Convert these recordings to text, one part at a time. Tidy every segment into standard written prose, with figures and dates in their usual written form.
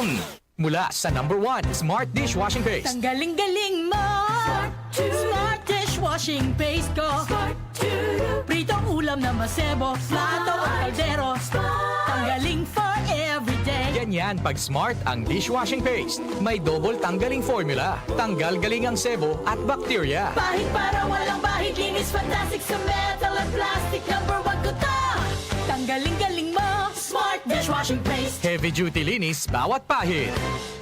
phone. Mula sa #1 Smart Dishwashing Paste. Ang galing-galing mo! Smart dishwashing paste ko. Pritong ulam na masebo, plato o kaldero. Tanggaling for everyday. Ganyan pag Smart ang dishwashing paste. May double tanggaling formula. Tanggal galing ang sebo at bakterya. Bahid para walang bahid, linis fantastic sa metal at plastic. #1 ko to! Tanggaling-galing mo! Smart dishwashing paste. Heavy duty linis bawat pahid.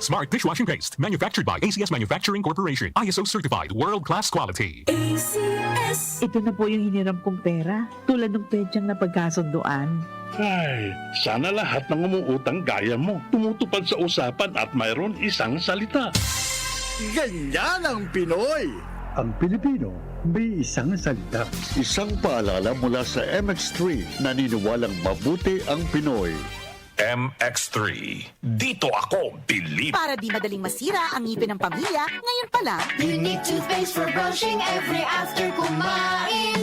Smart Dishwashing Paste, manufactured by ACS Manufacturing Corporation. ISO certified, world-class quality. ACS. Ito na po yung hiniram kong pera, tulad ng pedyang na pagkasunduan. Ay, sana lahat ng umuutang gaya mo. Tumutupad sa usapan at mayroon isang salita. Ganyan ang Pinoy! Ang Pilipino, may isang salita. Isang paalala mula sa MX3, naniniwalang mabuti ang Pinoy. MX3. Dito ako, believe. Para di madaling masira ang ngipin ng pamilya, ngayon pa lang, Unique toothpaste for brushing every after kumain.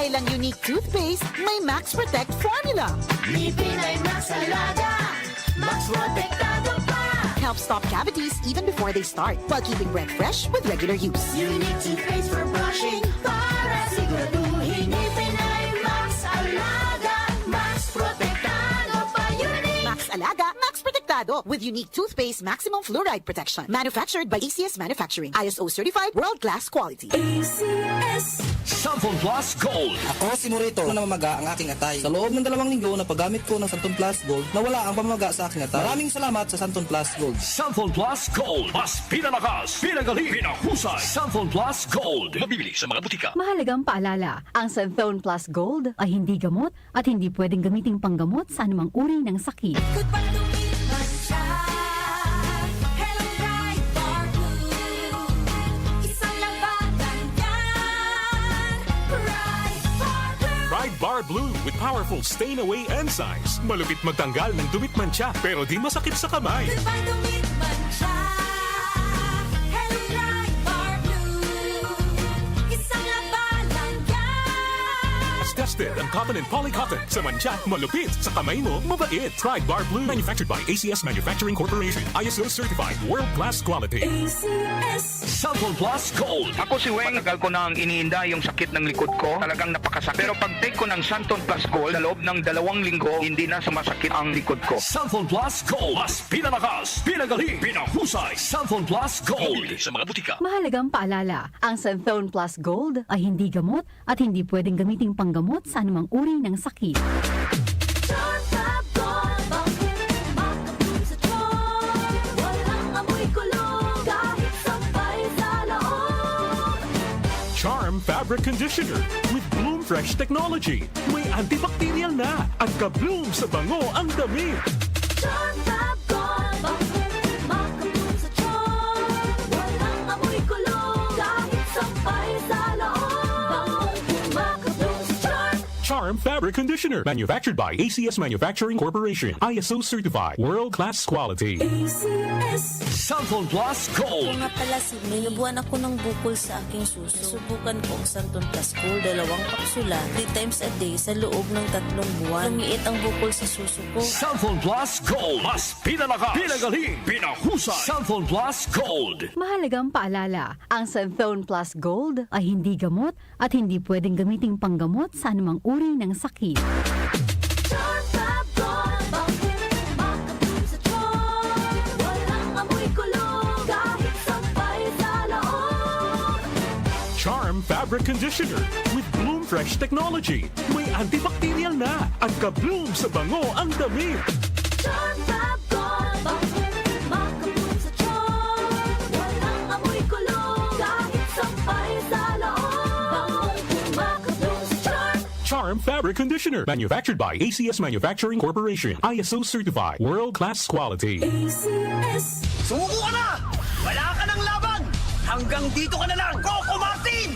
dahil ang unique toothpaste, may Max Protect formula. Ngipin ay Max Alaga, Max Protektado pa. Helps stop cavities even before they start, while keeping breath fresh with regular use. Unique toothpaste for brushing para siguraduhin ngipin ay Max Alaga, Max Protektado pa. Unique. Max Alaga, Max Protectado with unique toothpaste maximum fluoride protection. Manufactured by ACS Manufacturing. ISO certified world-class quality. ACS. Samphon Plus Gold. Ako si Morito na namamaga ang aking atay. Sa loob ng 2 linggo na paggamit ko ng Santon Plus Gold, nawala ang pamamaga sa aking atay. Maraming salamat sa Santon Plus Gold. Samphon Plus Gold. Mas pinalakas, pinagaling, pinahusay. Samphon Plus Gold. Mabibili sa mga butika. Mahalagang paalala, ang Santhone Plus Gold ay hindi gamot at hindi pwedeng gamiting panggamot sa anumang uri ng sakit. Hello, Bright Bar Blue. Isang labanan yan. Bright Bar Blue. Pride Bar Blue with powerful stain-away enzymes. Malupit magtanggal ng dumit mancha, pero di masakit sa kamay. Goodbye, dumit man siya. Hello, Bright Bar Blue. Isang labanan yan. As tested ang cotton and polycotton. Sa mancha, malupit. Sa kamay mo, mabait. Pride Bar Blue. Manufactured by ACS Manufacturing Corporation. ISO certified, world-class quality. ACS. Samphon Plus Gold. Ako si Weng, matagal ko nang iniinda yung sakit ng likod ko. Talagang napakasakit. Pero pag take ko ng Santon Plus Gold, sa loob ng 2 linggo, hindi na sumasakit ang likod ko. Samphon Plus Gold. Mas pinalakas, pinagaling, pinahusay. Samphon Plus Gold. Mabibili sa mga butika. Mahalagang paalala, ang Santhone Plus Gold ay hindi gamot at hindi pwedeng gamiting panggamot sa anumang uri ng sakit. Charm Top Gold. Bakit makabloom sa tiyon? Walang amoy kulong kahit sampay sa loob. Charm Fabric Conditioner with Bloom Fresh Technology. May antibacterial na at ka-bloom sa bango ang damit. Charm Top Gold. Bakit makabloom sa tiyon? Walang amoy kulong kahit sampay sa loob. Makabloom sa Charm. Charm Fabric Conditioner. Manufactured by ACS Manufacturing Corporation. ISO certified, world-class quality. ACS. Samphon Plus Gold. Nga pala si May, nabuhan ako ng bukol sa aking suso. Subukan ko ang Santon Plus Gold, 2 kapsula, 3 times a day sa loob ng 3 buwan. Lumiit ang bukol sa suso ko. Samphon Plus Gold. Mas pinalakas, pinagaling, pinahusay. Samphon Plus Gold. Mahalagang paalala, ang Santhone Plus Gold ay hindi gamot at hindi pwedeng gamiting panggamot sa anumang uri ng sakit. Charm Top Gold. Bakit makabloom sa tiyon? Walang amoy kulong kahit sampay sa loob. Charm Fabric Conditioner with Bloom Fresh Technology. May antibacterial na at ka-bloom sa bango ang damit. Charm Top Gold. Bakit makabloom sa tiyon? Walang amoy kulong kahit sampay sa loob. Makabloom sa Charm. Charm Fabric Conditioner. Manufactured by ACS Manufacturing Corporation. ISO certified, world-class quality. ACS. Sumuko ka na! Wala ka ng laban! Hanggang dito ka na lang, Coco Martin!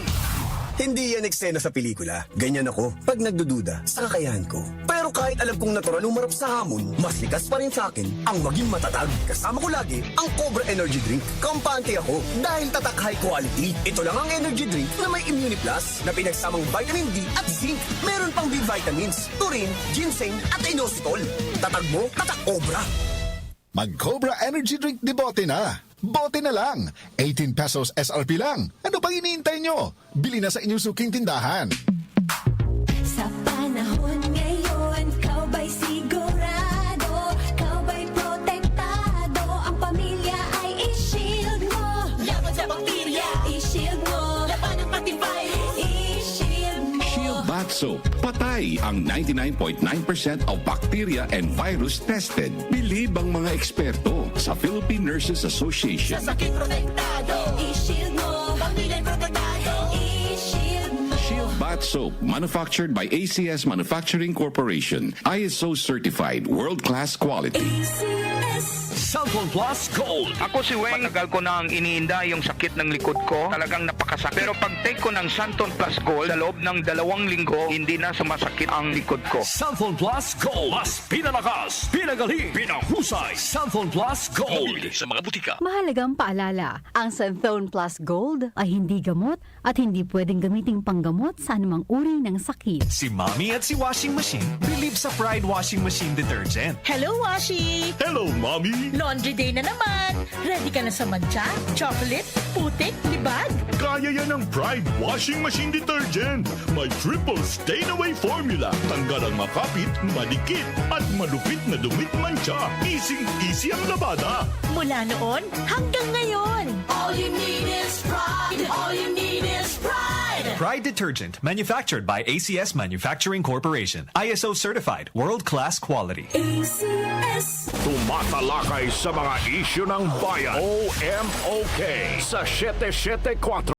Hindi yan eksena sa pelikula. Ganyan ako pag nagdududa sa kakayahan ko. Pero kahit alam kong natural umarap sa hamon, mas likas pa rin sa akin ang maging matatag. Kasama ko lagi ang Cobra Energy Drink. Kampante ako dahil tatak high quality. Ito lang ang energy drink na may Immune Plus na pinagsamang vitamin D at zinc. Meron pang B vitamins, taurine, ginseng at inositol. Tatag mo, tatak Cobra. Mag-Cobra Energy Drink de bote na. Bote na lang. 18 pesos SRP lang. Ano pang iniintay nyo? Bili na sa inyong suking tindahan. Sa panahon ngayon, kau ba'y sigurado? Kau ba'y protektado? Ang pamilya ay i-shield mo. Laban sa bakterya, i-shield mo. Laban ng pati virus, i-shield mo. Shield Bath Soap. Patay ang 99.9% of bacteria and virus tested. Believe ang mga eksperto sa Philippine Nurses Association. Sa sakit protektado, i-shield mo. Pamilya'y protektado, i-shield mo. Shield Bath Soap, manufactured by ACS Manufacturing Corporation. ISO certified, world-class quality. Cellphone Plus Gold. Ako si Weng, matagal ko na ang iniinda yung sakit ng likod ko. Talagang napakasakit. Pero pag take ko ng Santon Plus Gold, sa loob ng 2 linggo, hindi na sumasakit ang likod ko. Cellphone Plus Gold. Mas pinalakas, pinagaling, pinahusay. Cellphone Plus Gold. Sa mga butika. Mahalagang paalala, ang Santhone Plus Gold ay hindi gamot at hindi pwedeng gamiting panggamot sa anumang uri ng sakit. Si Mommy at si Washing Machine believe sa Pride Washing Machine Detergent. Hello, Washi! Hello, Mommy! Laundry day na naman! Ready ka na sa mancha, chocolate, putik, libag? Kaya yan ang Pride Washing Machine Detergent. May triple stain-away formula. Tanggal ang makapit, madikit, at malupit na dumit mancha. Easy ang labada. Mula noon hanggang ngayon. All you need is pride. All you need is pride. Pride Detergent, manufactured by ACS Manufacturing Corporation. ISO certified, world-class quality. ACS. Tumatalakay sa mga isyu ng bayan. OMOK sa 774